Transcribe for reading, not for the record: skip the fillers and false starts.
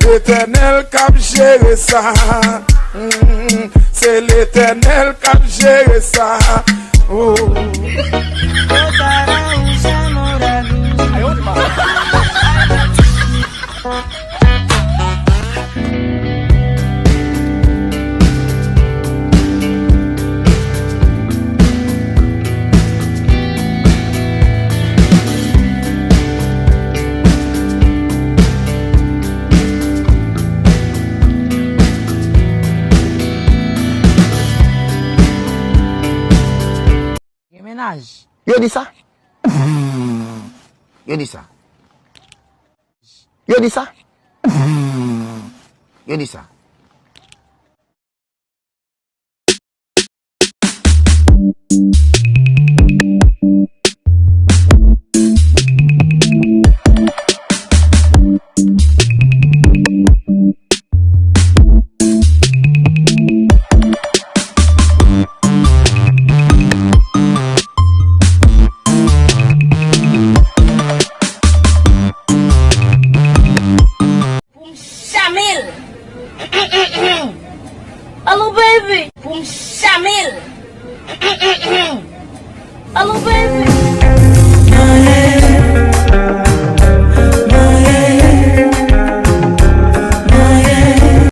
l'Éternel qui a géré ça. C'est l'Éternel qui a géré ça. Oh. Ménage. Yo dis ça? Yo dis ça? Yo dis ça? Yo dis ça? Hello, baby. Boom, Shamil. Hello, baby.